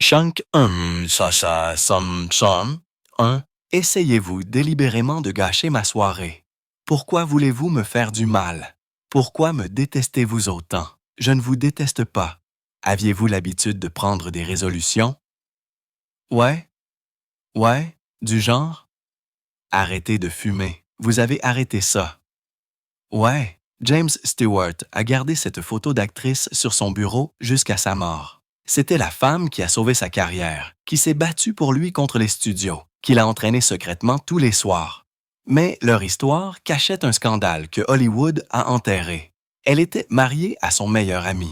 Chunk, som. 1. Essayez-vous délibérément de gâcher ma soirée? Pourquoi voulez-vous me faire du mal? Pourquoi me détestez-vous autant? Je ne vous déteste pas. Aviez-vous l'habitude de prendre des résolutions? Ouais? Ouais? Du genre? Arrêtez de fumer. Vous avez arrêté ça. Ouais. James Stewart a gardé cette photo d'actrice sur son bureau jusqu'à sa mort. C'était la femme qui a sauvé sa carrière, qui s'est battue pour lui contre les studios, qui l'a entraîné secrètement tous les soirs. Mais leur histoire cachait un scandale que Hollywood a enterré. Elle était mariée à son meilleur ami.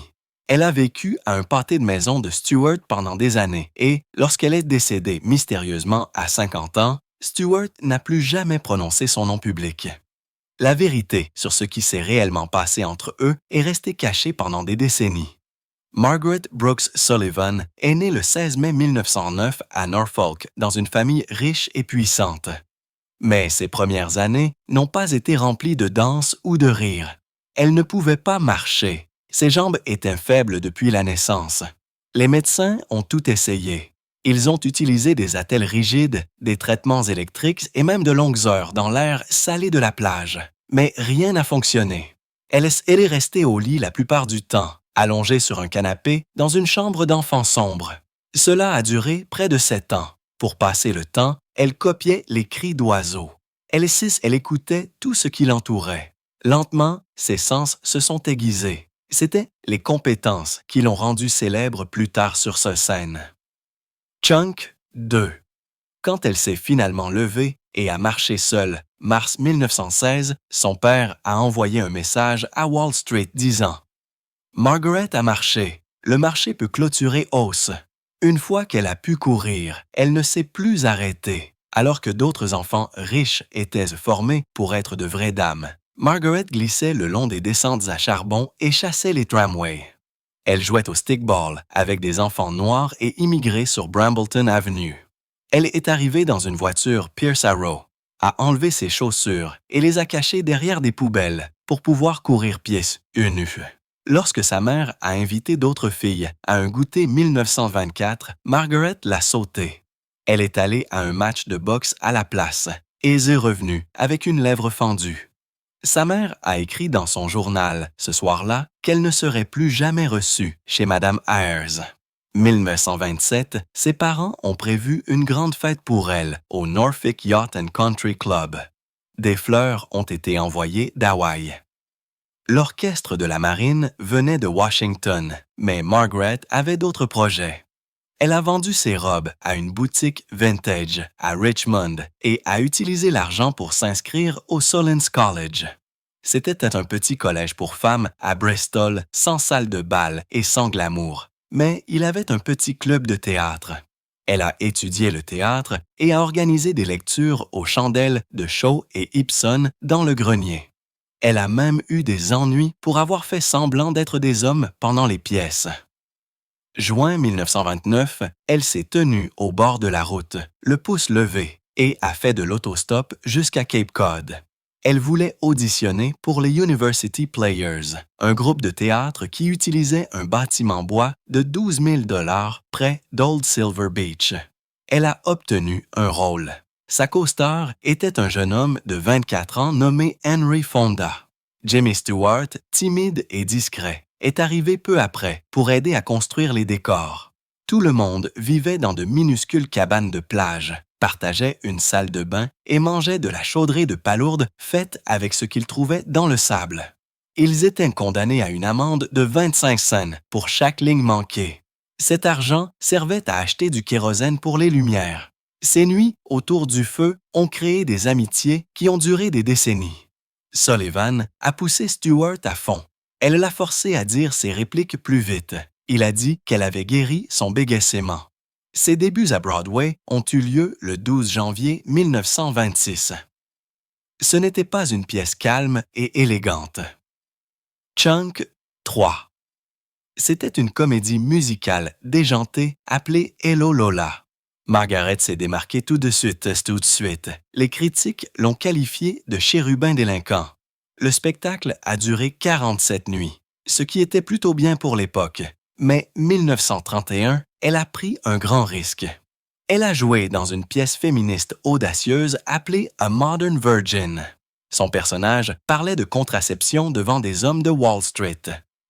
Elle a vécu à un pâté de maison de Stewart pendant des années et, lorsqu'elle est décédée mystérieusement à 50 ans, Stewart n'a plus jamais prononcé son nom public. La vérité sur ce qui s'est réellement passé entre eux est restée cachée pendant des décennies. Margaret Brooks Sullivan est née le 16 mai 1909 à Norfolk dans une famille riche et puissante. Mais ses premières années n'ont pas été remplies de danse ou de rire. Elle ne pouvait pas marcher. Ses jambes étaient faibles depuis la naissance. Les médecins ont tout essayé. Ils ont utilisé des attelles rigides, des traitements électriques et même de longues heures dans l'air salé de la plage. Mais rien n'a fonctionné. Elle est restée au lit la plupart du temps, allongée sur un canapé dans une chambre d'enfant sombre. Cela a duré près de 7 ans. Pour passer le temps, elle copiait les cris d'oiseaux. Elle écoutait tout ce qui l'entourait. Lentement, ses sens se sont aiguisés. C'étaient les compétences qui l'ont rendue célèbre plus tard sur cette scène. Chunk 2. Quand elle s'est finalement levée et a marché seule, mars 1916, son père a envoyé un message à Wall Street disant « Margaret a marché. Le marché peut clôturer hausse. Une fois qu'elle a pu courir, elle ne s'est plus arrêter. » Alors que d'autres enfants riches étaient formés pour être de vraies dames, Margaret glissait le long des descentes à charbon et chassait les tramways. Elle jouait au stickball avec des enfants noirs et immigrés sur Brambleton Avenue. Elle est arrivée dans une voiture Pierce Arrow, a enlevé ses chaussures et les a cachées derrière des poubelles pour pouvoir courir pieds nus. Lorsque sa mère a invité d'autres filles à un goûter 1924, Margaret l'a sauté. Elle est allée à un match de boxe à la place et est revenue avec une lèvre fendue. Sa mère a écrit dans son journal, ce soir-là, qu'elle ne serait plus jamais reçue chez Madame Ayers. 1927, ses parents ont prévu une grande fête pour elle au Norfolk Yacht and Country Club. Des fleurs ont été envoyées d'Hawaï. L'orchestre de la marine venait de Washington, mais Margaret avait d'autres projets. Elle a vendu ses robes à une boutique vintage à Richmond et a utilisé l'argent pour s'inscrire au Solent College. C'était un petit collège pour femmes à Bristol sans salle de bal et sans glamour, mais il avait un petit club de théâtre. Elle a étudié le théâtre et a organisé des lectures aux chandelles de Shaw et Ibsen dans le grenier. Elle a même eu des ennuis pour avoir fait semblant d'être des hommes pendant les pièces. Juin 1929, elle s'est tenue au bord de la route, le pouce levé, et a fait de l'autostop jusqu'à Cape Cod. Elle voulait auditionner pour les University Players, un groupe de théâtre qui utilisait un bâtiment bois de 12 000 $ près d'Old Silver Beach. Elle a obtenu un rôle. Sa co-star était un jeune homme de 24 ans nommé Henry Fonda. Jimmy Stewart, timide et discret, est arrivé peu après pour aider à construire les décors. Tout le monde vivait dans de minuscules cabanes de plage, partageait une salle de bain et mangeait de la chaudrée de palourdes faite avec ce qu'ils trouvaient dans le sable. Ils étaient condamnés à une amende de 25 cents pour chaque ligne manquée. Cet argent servait à acheter du kérosène pour les lumières. Ces nuits, autour du feu, ont créé des amitiés qui ont duré des décennies. Sullivan a poussé Stewart à fond. Elle l'a forcé à dire ses répliques plus vite. Il a dit qu'elle avait guéri son bégaiement. Ses débuts à Broadway ont eu lieu le 12 janvier 1926. Ce n'était pas une pièce calme et élégante. Chunk 3. C'était une comédie musicale déjantée appelée Hello Lola. Margaret s'est démarquée tout de suite. Les critiques l'ont qualifiée de chérubin délinquant. Le spectacle a duré 47 nuits, ce qui était plutôt bien pour l'époque, Mais 1931, elle a pris un grand risque. Elle a joué dans une pièce féministe audacieuse appelée A Modern Virgin. Son personnage parlait de contraception devant des hommes de Wall Street.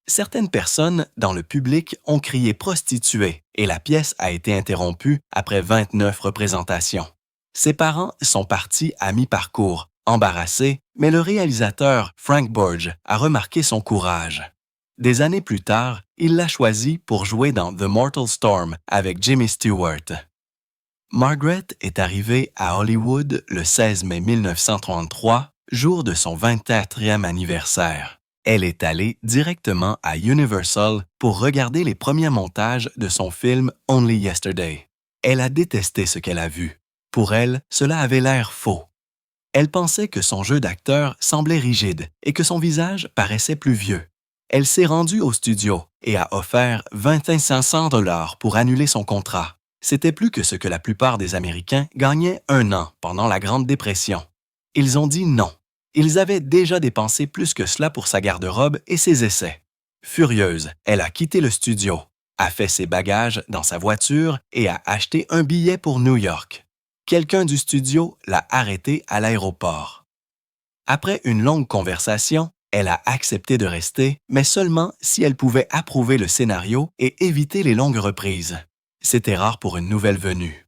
Certaines personnes dans le public ont crié prostituée et la pièce a été interrompue après 29 représentations. Ses parents sont partis à mi-parcours, embarrassés, mais le réalisateur Frank Burge a remarqué son courage. Des années plus tard, il l'a choisi pour jouer dans The Mortal Storm avec Jimmy Stewart. Margaret est arrivée à Hollywood le 16 mai 1933, jour de son 24e anniversaire. Elle est allée directement à Universal pour regarder les premiers montages de son film Only Yesterday. Elle a détesté ce qu'elle a vu. Pour elle, cela avait l'air faux. Elle pensait que son jeu d'acteur semblait rigide et que son visage paraissait plus vieux. Elle s'est rendue au studio et a offert 25 500 $ pour annuler son contrat. C'était plus que ce que la plupart des Américains gagnaient un an pendant la Grande Dépression. Ils ont dit non. Ils avaient déjà dépensé plus que cela pour sa garde-robe et ses essais. Furieuse, elle a quitté le studio, a fait ses bagages dans sa voiture et a acheté un billet pour New York. Quelqu'un du studio l'a arrêtée à l'aéroport. Après une longue conversation, elle a accepté de rester, mais seulement si elle pouvait approuver le scénario et éviter les longues reprises. C'était rare pour une nouvelle venue.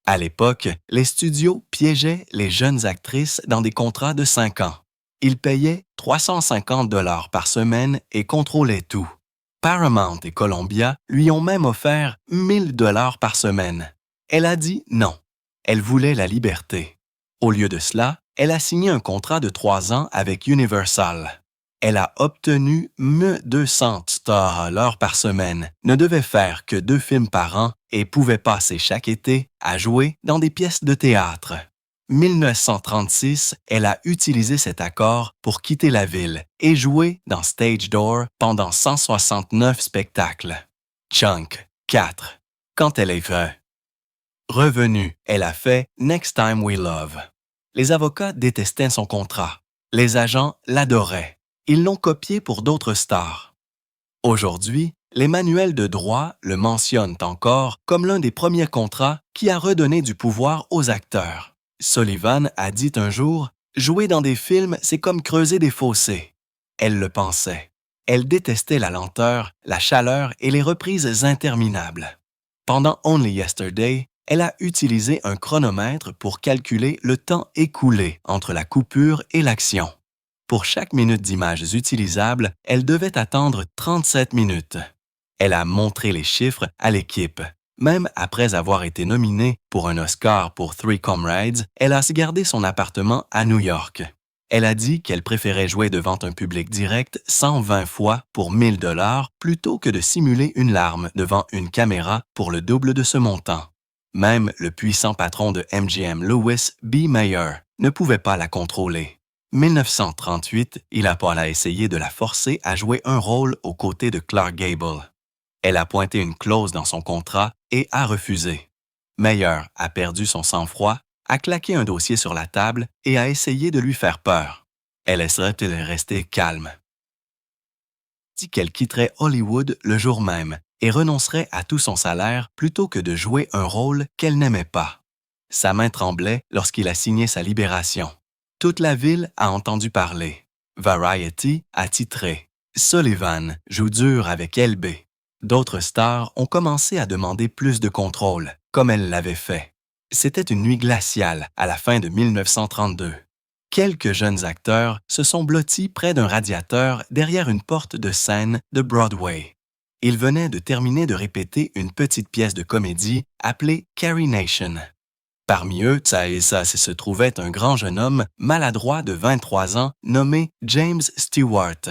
À l'époque, les studios piégeaient les jeunes actrices dans des contrats de 5 ans. Ils payaient 350 $ par semaine et contrôlaient tout. Paramount et Columbia lui ont même offert 1000 $ par semaine. Elle a dit non. Elle voulait la liberté. Au lieu de cela, elle a signé un contrat de 3 ans avec Universal. Elle a obtenu 200 $ par semaine, ne devait faire que 2 films par an et pouvait passer chaque été à jouer dans des pièces de théâtre. 1936, elle a utilisé cet accord pour quitter la ville et jouer dans Stage Door pendant 169 spectacles. Chunk 4. Quand elle est revenue, elle a fait Next Time We Love. Les avocats détestaient son contrat. Les agents l'adoraient. Ils l'ont copié pour d'autres stars. Aujourd'hui, les manuels de droit le mentionnent encore comme l'un des premiers contrats qui a redonné du pouvoir aux acteurs. Sullivan a dit un jour « Jouer dans des films, c'est comme creuser des fossés ». Elle le pensait. Elle détestait la lenteur, la chaleur et les reprises interminables. Pendant Only Yesterday, elle a utilisé un chronomètre pour calculer le temps écoulé entre la coupure et l'action. Pour chaque minute d'images utilisables, elle devait attendre 37 minutes. Elle a montré les chiffres à l'équipe. Même après avoir été nominée pour un Oscar pour Three Comrades, elle a gardé son appartement à New York. Elle a dit qu'elle préférait jouer devant un public direct 120 fois pour 1000 $ plutôt que de simuler une larme devant une caméra pour le double de ce montant. Même le puissant patron de MGM Lewis, B. Mayer, ne pouvait pas la contrôler. 1938, il a essayé de la forcer à jouer un rôle aux côtés de Clark Gable. Elle a pointé une clause dans son contrat et a refusé. Mayer a perdu son sang-froid, a claqué un dossier sur la table et a essayé de lui faire peur. Elle essaierait de rester calme. Dit qu'elle quitterait Hollywood le jour même et renoncerait à tout son salaire plutôt que de jouer un rôle qu'elle n'aimait pas. Sa main tremblait lorsqu'il a signé sa libération. Toute la ville a entendu parler. Variety a titré « Sullivan joue dur avec LB ». D'autres stars ont commencé à demander plus de contrôle, comme elle l'avait fait. C'était une nuit glaciale à la fin de 1932. Quelques jeunes acteurs se sont blottis près d'un radiateur derrière une porte de scène de Broadway. Ils venaient de terminer de répéter une petite pièce de comédie appelée Carrie Nation. Parmi eux, se trouvait un grand jeune homme maladroit de 23 ans nommé James Stewart.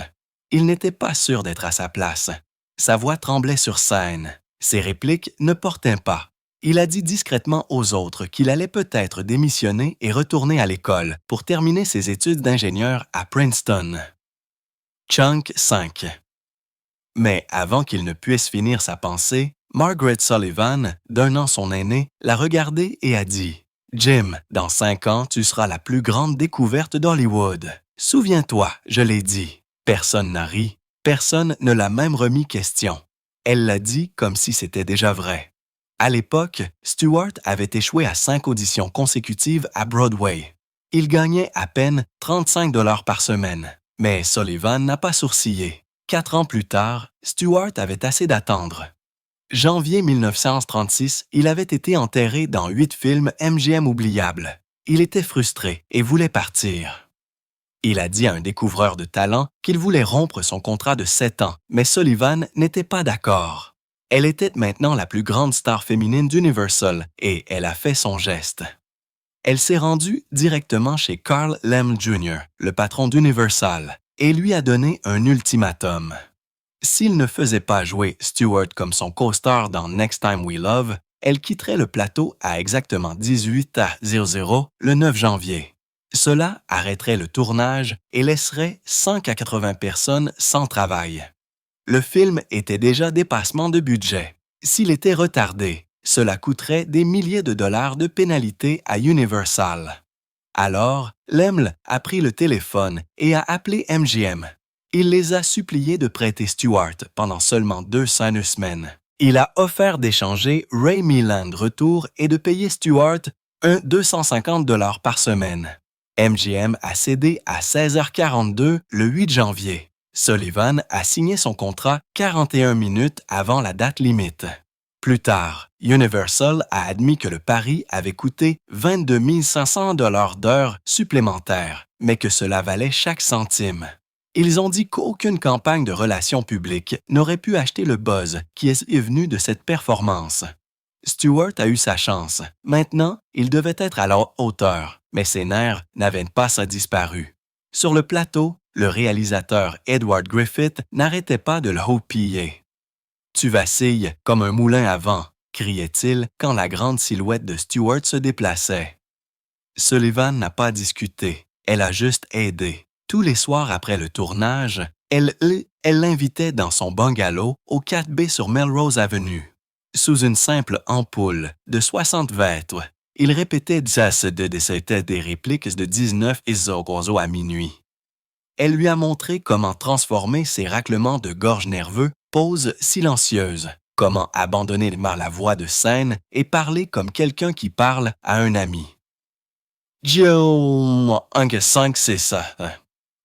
Il n'était pas sûr d'être à sa place. Sa voix tremblait sur scène. Ses répliques ne portaient pas. Il a dit discrètement aux autres qu'il allait peut-être démissionner et retourner à l'école pour terminer ses études d'ingénieur à Princeton. Chunk 5. Mais avant qu'il ne puisse finir sa pensée, Margaret Sullivan, d'1 an son aînée, l'a regardé et a dit « Jim, dans 5 ans, tu seras la plus grande découverte d'Hollywood. Souviens-toi, je l'ai dit. » Personne n'a ri, personne ne l'a même remis question. Elle l'a dit comme si c'était déjà vrai. À l'époque, Stewart avait échoué à 5 auditions consécutives à Broadway. Il gagnait à peine 35 $ par semaine. Mais Sullivan n'a pas sourcillé. 4 ans plus tard, Stewart avait assez d'attendre. Janvier 1936, il avait été enterré dans 8 films MGM oubliables. Il était frustré et voulait partir. Il a dit à un découvreur de talent qu'il voulait rompre son contrat de 7 ans, mais Sullivan n'était pas d'accord. Elle était maintenant la plus grande star féminine d'Universal et elle a fait son geste. Elle s'est rendue directement chez Carl Lem Jr., le patron d'Universal, et lui a donné un ultimatum. S'il ne faisait pas jouer Stewart comme son co-star dans Next Time We Love, elle quitterait le plateau à exactement 18h00 le 9 janvier. Cela arrêterait le tournage et laisserait 180 personnes sans travail. Le film était déjà dépassement de budget. S'il était retardé, cela coûterait des milliers de dollars de pénalité à Universal. Alors, Laemmle a pris le téléphone et a appelé MGM. Il les a suppliés de prêter Stewart pendant seulement 2 semaines. Il a offert d'échanger Ray Milland retour et de payer Stewart un 250 $ par semaine. MGM a cédé à 16h42 le 8 janvier. Sullivan a signé son contrat 41 minutes avant la date limite. Plus tard, Universal a admis que le pari avait coûté 22 500 $ d'heure supplémentaires, mais que cela valait chaque centime. Ils ont dit qu'aucune campagne de relations publiques n'aurait pu acheter le buzz qui est venu de cette performance. Stewart a eu sa chance. Maintenant, il devait être à la hauteur, mais ses nerfs n'avaient pas disparu. Sur le plateau, le réalisateur Edward Griffith n'arrêtait pas de le houpiller. « Tu vacilles comme un moulin à vent », criait-il quand la grande silhouette de Stewart se déplaçait. Sullivan n'a pas discuté, elle a juste aidé. Tous les soirs après le tournage, elle l'invitait dans son bungalow au 4B sur Melrose Avenue. Sous une simple ampoule de 60 mètres, il répétait des répliques de 19 Isogozo à minuit. Elle lui a montré comment transformer ses raclements de gorge nerveux, pauses silencieuses, comment abandonner la voix de scène et parler comme quelqu'un qui parle à un ami. Joe, 5, c'est ça.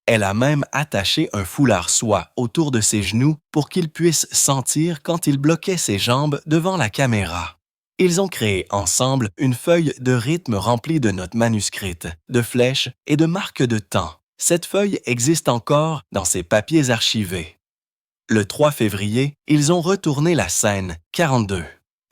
Elle a même attaché un foulard soie autour de ses genoux pour qu'il puisse sentir quand il bloquait ses jambes devant la caméra. Ils ont créé ensemble une feuille de rythme remplie de notes manuscrites, de flèches et de marques de temps. Cette feuille existe encore dans ses papiers archivés. Le 3 février, ils ont retourné la scène 42.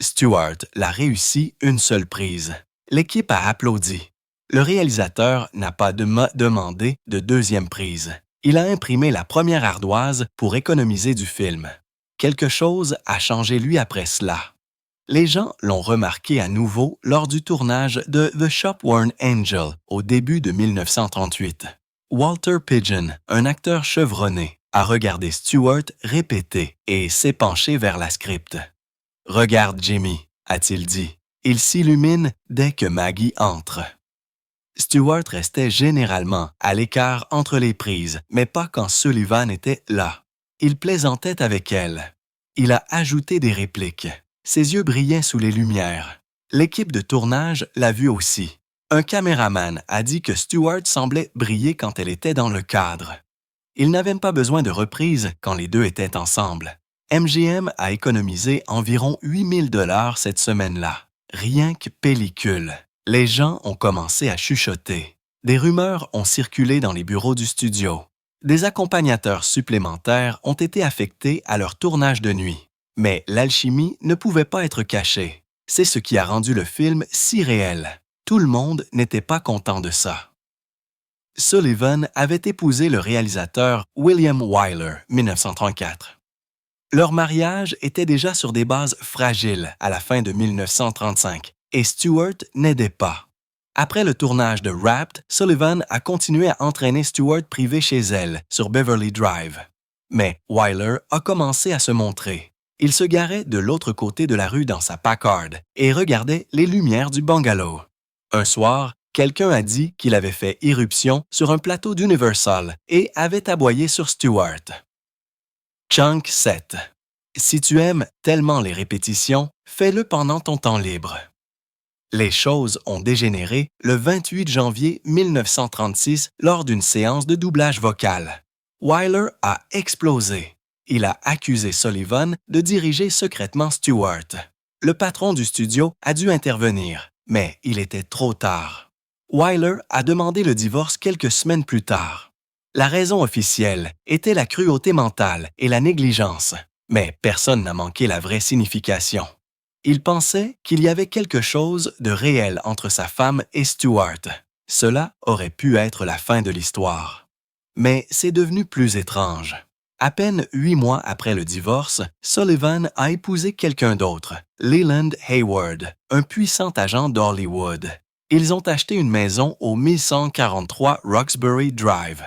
Stewart l'a réussi une seule prise. L'équipe a applaudi. Le réalisateur n'a pas demandé de deuxième prise. Il a imprimé la première ardoise pour économiser du film. Quelque chose a changé lui après cela. Les gens l'ont remarqué à nouveau lors du tournage de The Shopworn Angel au début de 1938. Walter Pidgeon, un acteur chevronné, a regardé Stewart répéter et s'est penché vers la script. « Regarde Jimmy », a-t-il dit. Il s'illumine dès que Maggie entre. Stewart restait généralement à l'écart entre les prises, mais pas quand Sullivan était là. Il plaisantait avec elle. Il a ajouté des répliques. Ses yeux brillaient sous les lumières. L'équipe de tournage l'a vu aussi. Un caméraman a dit que Stewart semblait briller quand elle était dans le cadre. Il n'avait pas besoin de reprise quand les deux étaient ensemble. MGM a économisé environ 8 000 $ cette semaine-là. Rien que pellicule. Les gens ont commencé à chuchoter. Des rumeurs ont circulé dans les bureaux du studio. Des accompagnateurs supplémentaires ont été affectés à leur tournage de nuit. Mais l'alchimie ne pouvait pas être cachée. C'est ce qui a rendu le film si réel. Tout le monde n'était pas content de ça. Sullivan avait épousé le réalisateur William Wyler, 1934. Leur mariage était déjà sur des bases fragiles à la fin de 1935 et Stewart n'aidait pas. Après le tournage de Wrapped, Sullivan a continué à entraîner Stewart privé chez elle, sur Beverly Drive. Mais Wyler a commencé à se montrer. Il se garait de l'autre côté de la rue dans sa Packard et regardait les lumières du bungalow. Un soir, quelqu'un a dit qu'il avait fait irruption sur un plateau d'Universal et avait aboyé sur Stewart. Chunk 7. Si tu aimes tellement les répétitions, fais-le pendant ton temps libre. Les choses ont dégénéré le 28 janvier 1936 lors d'une séance de doublage vocal. Wyler a explosé. Il a accusé Sullivan de diriger secrètement Stewart. Le patron du studio a dû intervenir, mais il était trop tard. Wyler a demandé le divorce quelques semaines plus tard. La raison officielle était la cruauté mentale et la négligence, mais personne n'a manqué la vraie signification. Il pensait qu'il y avait quelque chose de réel entre sa femme et Stewart. Cela aurait pu être la fin de l'histoire. Mais c'est devenu plus étrange. À peine 8 mois après le divorce, Sullivan a épousé quelqu'un d'autre, Leland Hayward, un puissant agent d'Hollywood. Ils ont acheté une maison au 1143 Roxbury Drive.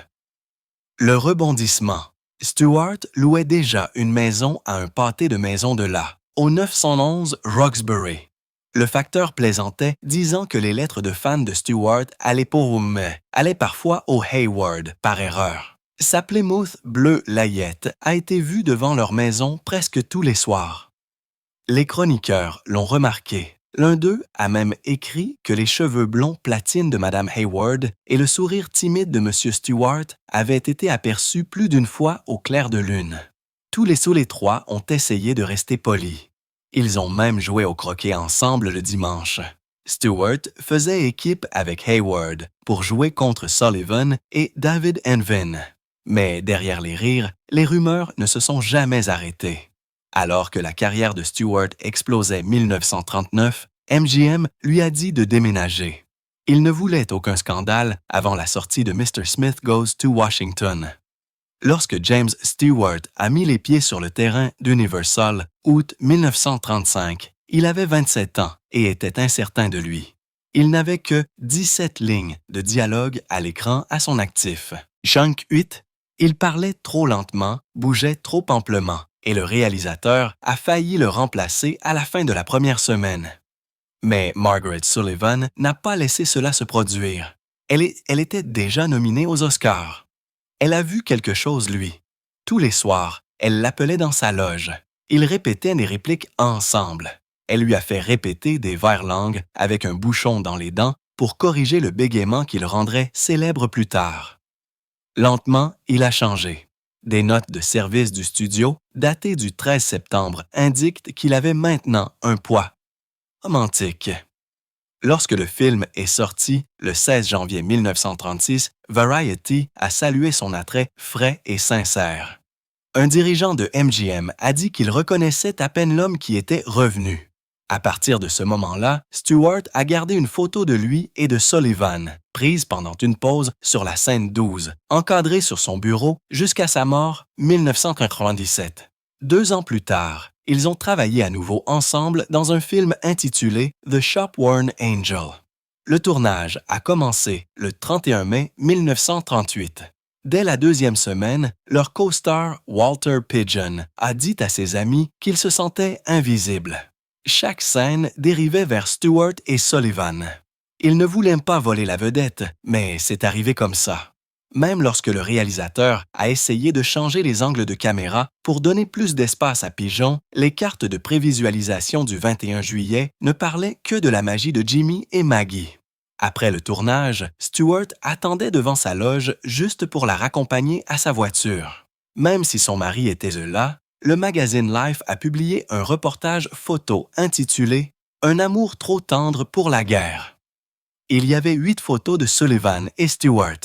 Le rebondissement. Stewart louait déjà une maison à un pâté de maisons de là, au 911 Roxbury. Le facteur plaisantait, disant que les lettres de fans de Stewart allaient parfois au Hayward, par erreur. Sa Plymouth bleu layette a été vue devant leur maison presque tous les soirs. Les chroniqueurs l'ont remarqué. L'un d'eux a même écrit que les cheveux blonds platine de Mme Hayward et le sourire timide de M. Stewart avaient été aperçus plus d'une fois au clair de lune. Tous les trois ont essayé de rester polis. Ils ont même joué au croquet ensemble le dimanche. Stewart faisait équipe avec Hayward pour jouer contre Sullivan et David Envin. Mais derrière les rires, les rumeurs ne se sont jamais arrêtées. Alors que la carrière de Stewart explosait 1939, MGM lui a dit de déménager. Il ne voulait aucun scandale avant la sortie de Mr. Smith Goes to Washington. Lorsque James Stewart a mis les pieds sur le terrain d'Universal, août 1935, il avait 27 ans et était incertain de lui. Il n'avait que 17 lignes de dialogue à l'écran à son actif. Chunk 8, il parlait trop lentement, bougeait trop amplement, et le réalisateur a failli le remplacer à la fin de la première semaine. Mais Margaret Sullivan n'a pas laissé cela se produire. Elle était déjà nominée aux Oscars. Elle a vu quelque chose, lui. Tous les soirs, elle l'appelait dans sa loge. Ils répétaient des répliques ensemble. Elle lui a fait répéter des vers-langues avec un bouchon dans les dents pour corriger le bégaiement qui le rendrait célèbre plus tard. Lentement, il a changé. Des notes de service du studio, datées du 13 septembre, indiquent qu'il avait maintenant un poids romantique. Lorsque le film est sorti, le 16 janvier 1936, Variety a salué son attrait frais et sincère. Un dirigeant de MGM a dit qu'il reconnaissait à peine l'homme qui était revenu. À partir de ce moment-là, Stewart a gardé une photo de lui et de Sullivan, prise pendant une pause sur la scène 12, encadrée sur son bureau jusqu'à sa mort 1997. 2 ans plus tard, ils ont travaillé à nouveau ensemble dans un film intitulé The Shopworn Angel. Le tournage a commencé le 31 mai 1938. Dès la 2e semaine, leur co-star Walter Pidgeon a dit à ses amis qu'il se sentait invisible. Chaque scène dérivait vers Stewart et Sullivan. Ils ne voulaient pas voler la vedette, mais c'est arrivé comme ça. Même lorsque le réalisateur a essayé de changer les angles de caméra pour donner plus d'espace à Pigeon, les cartes de prévisualisation du 21 juillet ne parlaient que de la magie de Jimmy et Maggie. Après le tournage, Stewart attendait devant sa loge juste pour la raccompagner à sa voiture. Même si son mari était là, le magazine Life a publié un reportage photo intitulé « Un amour trop tendre pour la guerre ». Il y avait 8 photos de Sullivan et Stewart.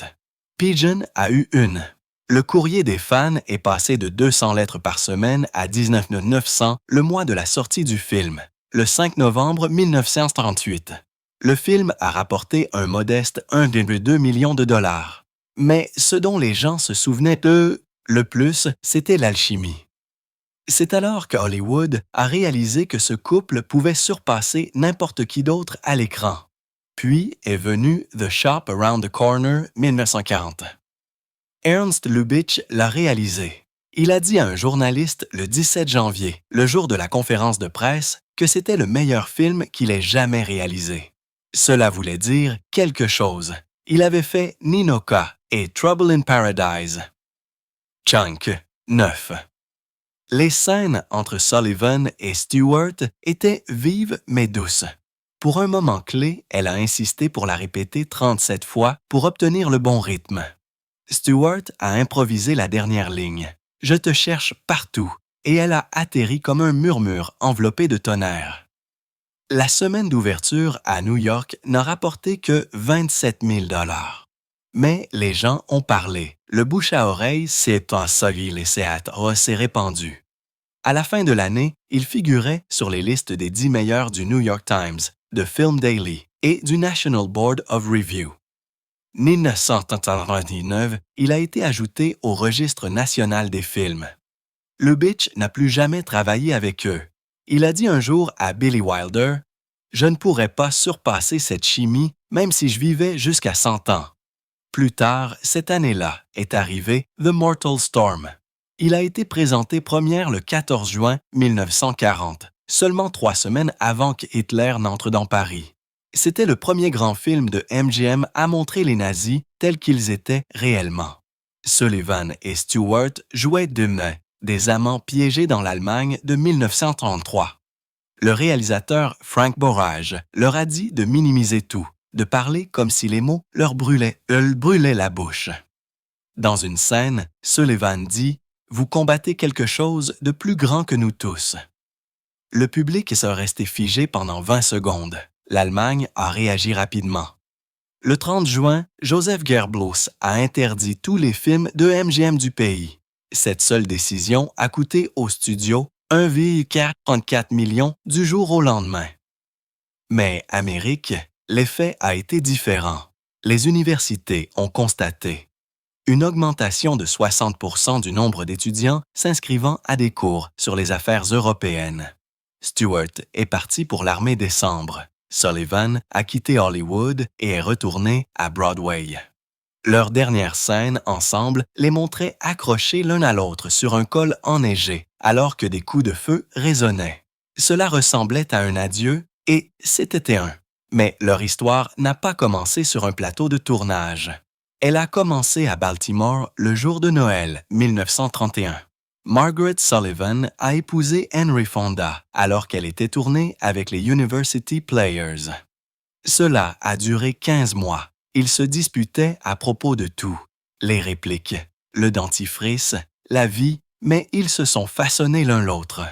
Pidgeon a eu une. Le courrier des fans est passé de 200 lettres par semaine à 19 900 le mois de la sortie du film, le 5 novembre 1938. Le film a rapporté un modeste 1,2 million de dollars. Mais ce dont les gens se souvenaient le plus, c'était l'alchimie. C'est alors que Hollywood a réalisé que ce couple pouvait surpasser n'importe qui d'autre à l'écran. Puis est venu The Shop Around the Corner 1940. Ernst Lubitsch l'a réalisé. Il a dit à un journaliste le 17 janvier, le jour de la conférence de presse, que c'était le meilleur film qu'il ait jamais réalisé. Cela voulait dire quelque chose. Il avait fait Ninoka et Trouble in Paradise. Chunk 9. Les scènes entre Sullivan et Stewart étaient vives mais douces. Pour un moment clé, elle a insisté pour la répéter 37 fois pour obtenir le bon rythme. Stewart a improvisé la dernière ligne. « Je te cherche partout » et elle a atterri comme un murmure enveloppé de tonnerre. La semaine d'ouverture à New York n'a rapporté que 27 000 $. Mais les gens ont parlé. Le bouche à oreille s'est s'est répandu. À la fin de l'année, il figurait sur les listes des 10 meilleurs du New York Times, de Film Daily et du National Board of Review. 1999, il a été ajouté au registre national des films. Lubitsch n'a plus jamais travaillé avec eux. Il a dit un jour à Billy Wilder, « Je ne pourrais pas surpasser cette chimie même si je vivais jusqu'à 100 ans. » Plus tard, cette année-là, est arrivé The Mortal Storm. Il a été présenté première le 14 juin 1940, seulement 3 semaines avant que Hitler n'entre dans Paris. C'était le premier grand film de MGM à montrer les nazis tels qu'ils étaient réellement. Sullivan et Stewart jouaient des amants piégés dans l'Allemagne de 1933. Le réalisateur Frank Borage leur a dit de minimiser tout, de parler comme si les mots leur brûlaient la bouche. Dans une scène, Sullivan dit « Vous combattez quelque chose de plus grand que nous tous. » Le public est resté figé pendant 20 secondes. L'Allemagne a réagi rapidement. Le 30 juin, Joseph Goebbels a interdit tous les films de MGM du pays. Cette seule décision a coûté au studio 1,44 million du jour au lendemain. Mais Amérique, l'effet a été différent. Les universités ont constaté une augmentation de 60% du nombre d'étudiants s'inscrivant à des cours sur les affaires européennes. Stewart est parti pour l'armée des Cendres. Sullivan a quitté Hollywood et est retourné à Broadway. Leur dernière scène ensemble les montrait accrochés l'un à l'autre sur un col enneigé alors que des coups de feu résonnaient. Cela ressemblait à un adieu et c'était un. Mais leur histoire n'a pas commencé sur un plateau de tournage. Elle a commencé à Baltimore le jour de Noël 1931. Margaret Sullivan a épousé Henry Fonda alors qu'elle était tournée avec les University Players. Cela a duré 15 mois. Ils se disputaient à propos de tout. Les répliques, le dentifrice, la vie, mais ils se sont façonnés l'un l'autre.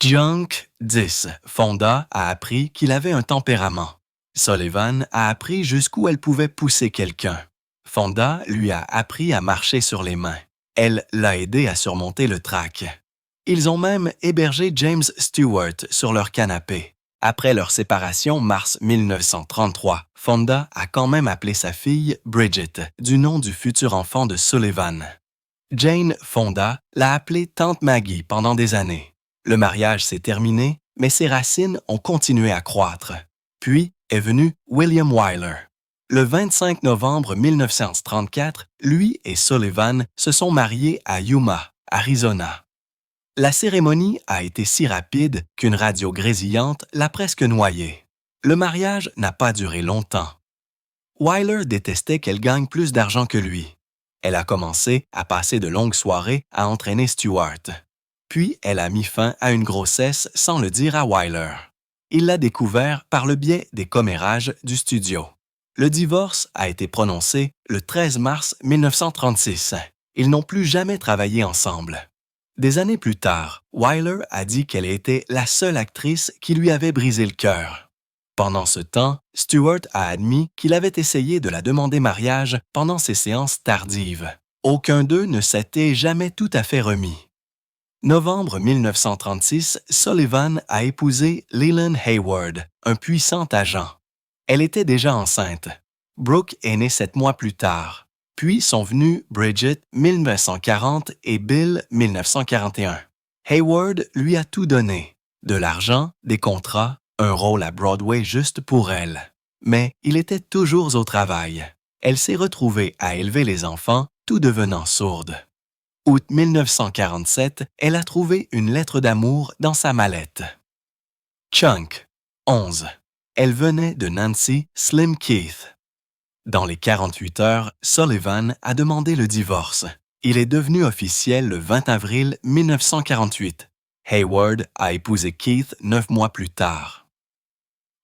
Junk 10. Fonda a appris qu'il avait un tempérament. Sullivan a appris jusqu'où elle pouvait pousser quelqu'un. Fonda lui a appris à marcher sur les mains. Elle l'a aidé à surmonter le trac. Ils ont même hébergé James Stewart sur leur canapé. Après leur séparation mars 1933, Fonda a quand même appelé sa fille Bridget, du nom du futur enfant de Sullivan. Jane Fonda l'a appelée Tante Maggie pendant des années. Le mariage s'est terminé, mais ses racines ont continué à croître. Puis est venu William Wyler. Le 25 novembre 1934, lui et Sullivan se sont mariés à Yuma, Arizona. La cérémonie a été si rapide qu'une radio grésillante l'a presque noyée. Le mariage n'a pas duré longtemps. Wyler détestait qu'elle gagne plus d'argent que lui. Elle a commencé à passer de longues soirées à entraîner Stewart. Puis elle a mis fin à une grossesse sans le dire à Wyler. Il l'a découvert par le biais des commérages du studio. Le divorce a été prononcé le 13 mars 1936. Ils n'ont plus jamais travaillé ensemble. Des années plus tard, Wyler a dit qu'elle était la seule actrice qui lui avait brisé le cœur. Pendant ce temps, Stewart a admis qu'il avait essayé de la demander mariage pendant ses séances tardives. Aucun d'eux ne s'était jamais tout à fait remis. Novembre 1936, Sullivan a épousé Leland Hayward, un puissant agent. Elle était déjà enceinte. Brooke est née 7 mois plus tard. Puis sont venus Bridget 1940 et Bill 1941. Hayward lui a tout donné. De l'argent, des contrats, un rôle à Broadway juste pour elle. Mais il était toujours au travail. Elle s'est retrouvée à élever les enfants, tout devenant sourde. Août 1947, elle a trouvé une lettre d'amour dans sa mallette. Chunk, 11. Elle venait de Nancy Slim Keith. Dans les 48 heures, Sullivan a demandé le divorce. Il est devenu officiel le 20 avril 1948. Hayward a épousé Keith 9 mois plus tard.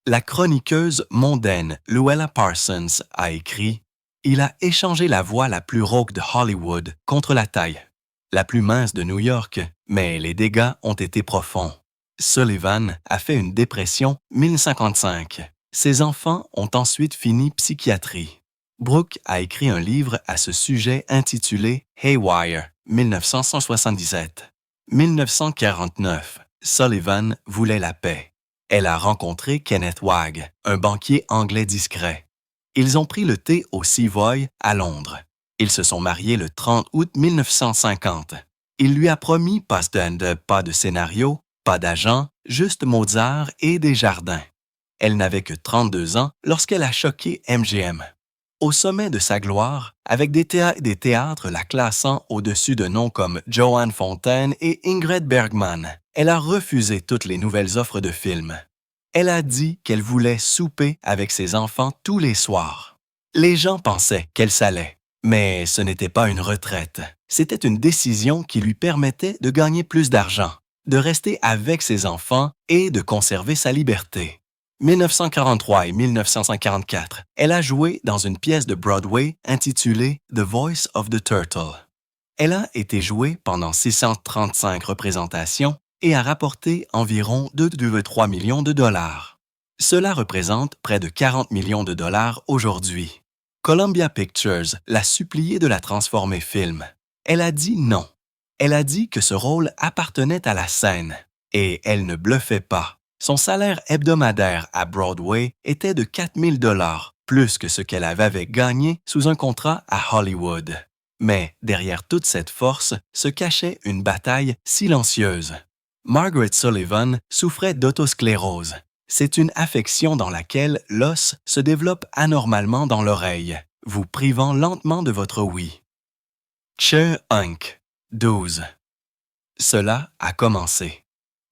La chroniqueuse mondaine Luella Parsons a écrit « Il a échangé la voix la plus rauque de Hollywood contre la taille, la plus mince de New York, mais les dégâts ont été profonds. Sullivan a fait une dépression 1055. Ses enfants ont ensuite fini psychiatrie. Brooke a écrit un livre à ce sujet intitulé Haywire, 1977. 1949. Sullivan voulait la paix. Elle a rencontré Kenneth Wagg, un banquier anglais discret. Ils ont pris le thé au Savoy à Londres. Ils se sont mariés le 30 août 1950. Il lui a promis pas de scénario, pas d'agent, juste Mozart et des jardins. Elle n'avait que 32 ans lorsqu'elle a choqué MGM. Au sommet de sa gloire, avec des théâtres la classant au-dessus de noms comme Joan Fontaine et Ingrid Bergman, elle a refusé toutes les nouvelles offres de films. Elle a dit qu'elle voulait souper avec ses enfants tous les soirs. Les gens pensaient qu'elle s'allait, mais ce n'était pas une retraite. C'était une décision qui lui permettait de gagner plus d'argent, de rester avec ses enfants et de conserver sa liberté. 1943 et 1944, elle a joué dans une pièce de Broadway intitulée The Voice of the Turtle. Elle a été jouée pendant 635 représentations et a rapporté environ 2,3 millions de dollars. Cela représente près de 40 millions de dollars aujourd'hui. Columbia Pictures l'a suppliée de la transformer film. Elle a dit non. Elle a dit que ce rôle appartenait à la scène. Et elle ne bluffait pas. Son salaire hebdomadaire à Broadway était de 4 000 $, plus que ce qu'elle avait gagné sous un contrat à Hollywood. Mais derrière toute cette force se cachait une bataille silencieuse. Margaret Sullivan souffrait d'autosclérose. C'est une affection dans laquelle l'os se développe anormalement dans l'oreille, vous privant lentement de votre ouïe. Che-Hunk, 12. Cela a commencé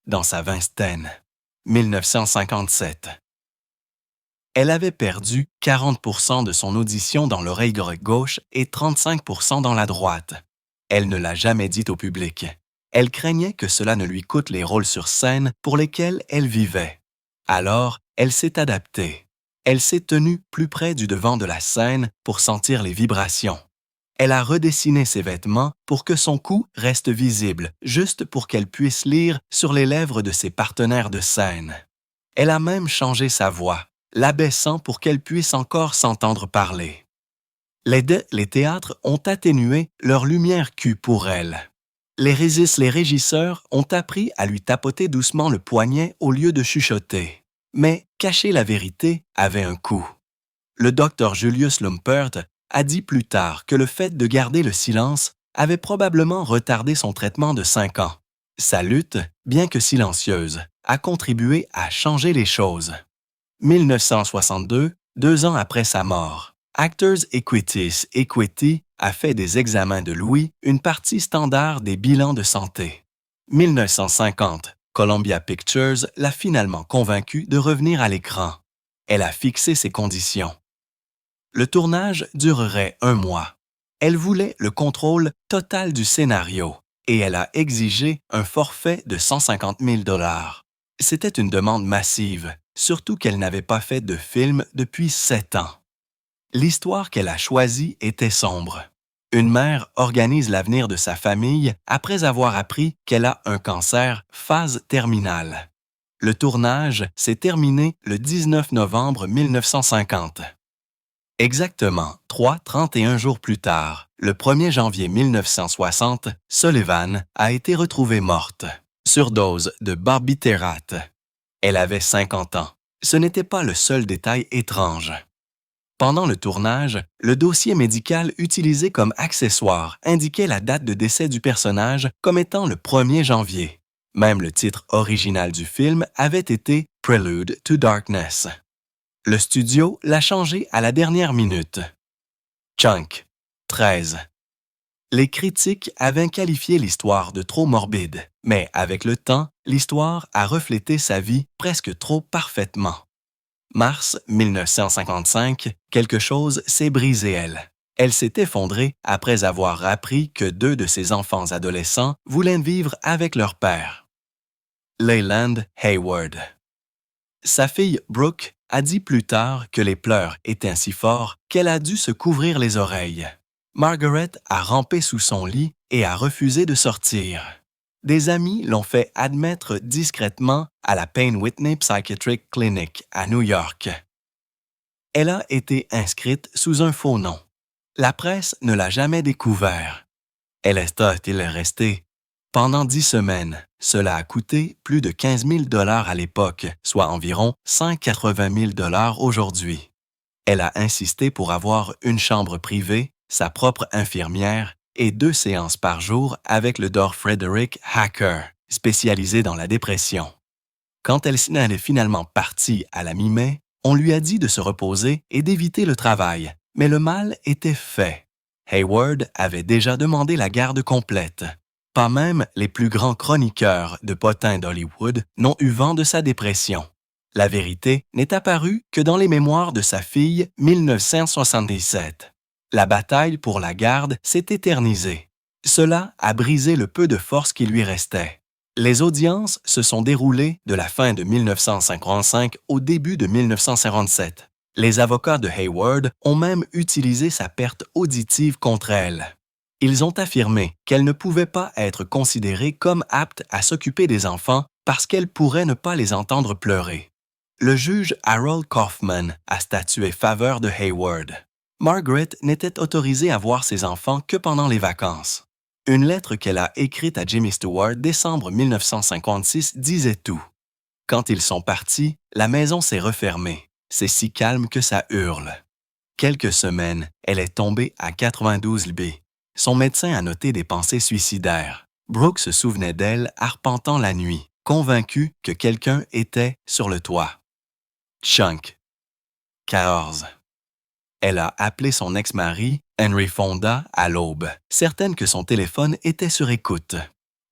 dans sa vingtaine. 1957. Elle avait perdu 40% de son audition dans l'oreille gauche et 35% dans la droite. Elle ne l'a jamais dit au public. Elle craignait que cela ne lui coûte les rôles sur scène pour lesquels elle vivait. Alors, elle s'est adaptée. Elle s'est tenue plus près du devant de la scène pour sentir les vibrations. Elle a redessiné ses vêtements pour que son cou reste visible, juste pour qu'elle puisse lire sur les lèvres de ses partenaires de scène. Elle a même changé sa voix, l'abaissant pour qu'elle puisse encore s'entendre parler. Les théâtres ont atténué leur lumière Q pour elle. Les régisseurs ont appris à lui tapoter doucement le poignet au lieu de chuchoter. Mais cacher la vérité avait un coût. Le docteur Julius Lumpert a dit plus tard que le fait de garder le silence avait probablement retardé son traitement de 5 ans. Sa lutte, bien que silencieuse, a contribué à changer les choses. 1962, 2 ans après sa mort, Actors Equity a fait des examens de l'ouïe une partie standard des bilans de santé. 1950, Columbia Pictures l'a finalement convaincue de revenir à l'écran. Elle a fixé ses conditions. Le tournage durerait 1 mois. Elle voulait le contrôle total du scénario et elle a exigé un forfait de 150 000 $. C'était une demande massive, surtout qu'elle n'avait pas fait de film depuis 7 ans. L'histoire qu'elle a choisie était sombre. Une mère organise l'avenir de sa famille après avoir appris qu'elle a un cancer phase terminale. Le tournage s'est terminé le 19 novembre 1950. Exactement 31 jours plus tard, le 1er janvier 1960, Sullivan a été retrouvée morte, surdose de barbitérate. Elle avait 50 ans. Ce n'était pas le seul détail étrange. Pendant le tournage, le dossier médical utilisé comme accessoire indiquait la date de décès du personnage comme étant le 1er janvier. Même le titre original du film avait été « Prelude to Darkness ». Le studio l'a changé à la dernière minute. Chunk, 13. Les critiques avaient qualifié l'histoire de trop morbide, mais avec le temps, l'histoire a reflété sa vie presque trop parfaitement. Mars 1955, quelque chose s'est brisé elle. Elle s'est effondrée après avoir appris que 2 de ses enfants adolescents voulaient vivre avec leur père. Leland Hayward. Sa fille Brooke a dit plus tard que les pleurs étaient si forts qu'elle a dû se couvrir les oreilles. Margaret a rampé sous son lit et a refusé de sortir. Des amis l'ont fait admettre discrètement à la Payne Whitney Psychiatric Clinic à New York. Elle a été inscrite sous un faux nom. La presse ne l'a jamais découvert. Elle est restée. Pendant 10 semaines, cela a coûté plus de 15 000 $ à l'époque, soit environ 180 000 $ aujourd'hui. Elle a insisté pour avoir une chambre privée, sa propre infirmière et 2 séances par jour avec le Dr. Frederick Hacker, spécialisé dans la dépression. Quand elle est finalement partie à la mi-mai, on lui a dit de se reposer et d'éviter le travail, mais le mal était fait. Hayward avait déjà demandé la garde complète. Pas même les plus grands chroniqueurs de potins d'Hollywood n'ont eu vent de sa dépression. La vérité n'est apparue que dans les mémoires de sa fille 1977. La bataille pour la garde s'est éternisée. Cela a brisé le peu de force qui lui restait. Les audiences se sont déroulées de la fin de 1955 au début de 1957. Les avocats de Hayward ont même utilisé sa perte auditive contre elle. Ils ont affirmé qu'elle ne pouvait pas être considérée comme apte à s'occuper des enfants parce qu'elle pourrait ne pas les entendre pleurer. Le juge Harold Kaufman a statué faveur de Hayward. Margaret n'était autorisée à voir ses enfants que pendant les vacances. Une lettre qu'elle a écrite à Jimmy Stewart décembre 1956 disait tout. Quand ils sont partis, la maison s'est refermée. C'est si calme que ça hurle. Quelques semaines, elle est tombée à 92 lb. Son médecin a noté des pensées suicidaires. Brooke se souvenait d'elle arpentant la nuit, convaincue que quelqu'un était sur le toit. Chunk. 14. Elle a appelé son ex-mari, Henry Fonda, à l'aube, certaine que son téléphone était sur écoute.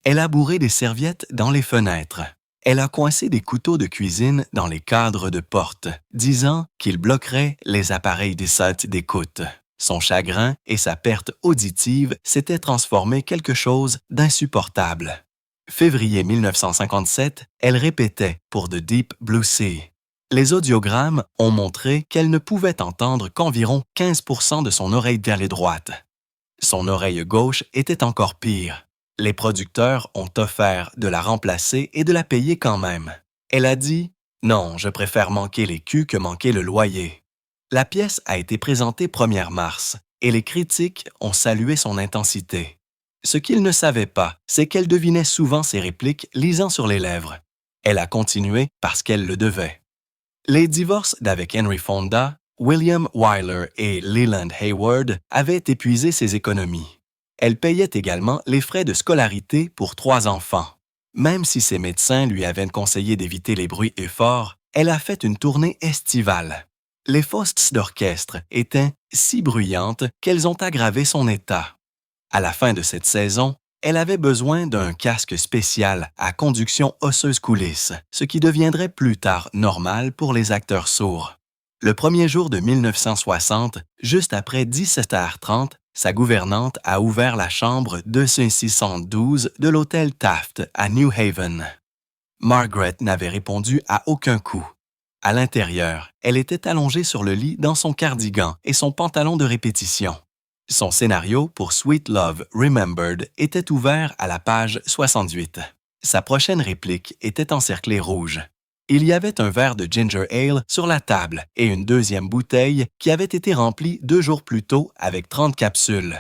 Elle a bourré des serviettes dans les fenêtres. Elle a coincé des couteaux de cuisine dans les cadres de porte, disant qu'ils bloqueraient les appareils d'écoute. Son chagrin et sa perte auditive s'étaient transformés quelque chose d'insupportable. Février 1957, elle répétait pour The Deep Blue Sea. Les audiogrammes ont montré qu'elle ne pouvait entendre qu'environ 15 % de son oreille droite. Son oreille gauche était encore pire. Les producteurs ont offert de la remplacer et de la payer quand même. Elle a dit « Non, je préfère manquer les culs que manquer le loyer ». La pièce a été présentée 1er mars et les critiques ont salué son intensité. Ce qu'ils ne savaient pas, c'est qu'elle devinait souvent ses répliques lisant sur les lèvres. Elle a continué parce qu'elle le devait. Les divorces d'avec Henry Fonda, William Wyler et Leland Hayward avaient épuisé ses économies. Elle payait également les frais de scolarité pour 3 enfants. Même si ses médecins lui avaient conseillé d'éviter les bruits forts, elle a fait une tournée estivale. Les fosses d'orchestre étaient si bruyantes qu'elles ont aggravé son état. À la fin de cette saison, elle avait besoin d'un casque spécial à conduction osseuse-coulisse, ce qui deviendrait plus tard normal pour les acteurs sourds. Le premier jour de 1960, juste après 17h30, sa gouvernante a ouvert la chambre 2612 de l'hôtel Taft à New Haven. Margaret n'avait répondu à aucun coup. À l'intérieur, elle était allongée sur le lit dans son cardigan et son pantalon de répétition. Son scénario pour Sweet Love Remembered était ouvert à la page 68. Sa prochaine réplique était encerclée rouge. Il y avait un verre de ginger ale sur la table et une deuxième bouteille qui avait été remplie 2 jours plus tôt avec 30 capsules.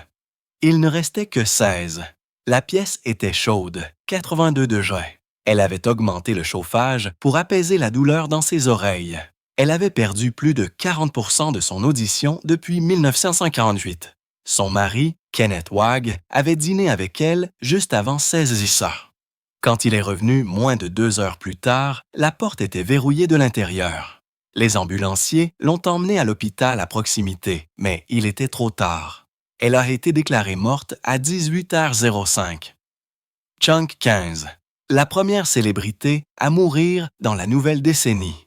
Il ne restait que 16. La pièce était chaude, 82 degrés. Elle avait augmenté le chauffage pour apaiser la douleur dans ses oreilles. Elle avait perdu plus de 40 % de son audition depuis 1948. Son mari, Kenneth Wagg, avait dîné avec elle juste avant 16 heures. Quand il est revenu moins de 2 heures plus tard, la porte était verrouillée de l'intérieur. Les ambulanciers l'ont emmenée à l'hôpital à proximité, mais il était trop tard. Elle a été déclarée morte à 18h05. Chunk 15. La première célébrité à mourir dans la nouvelle décennie.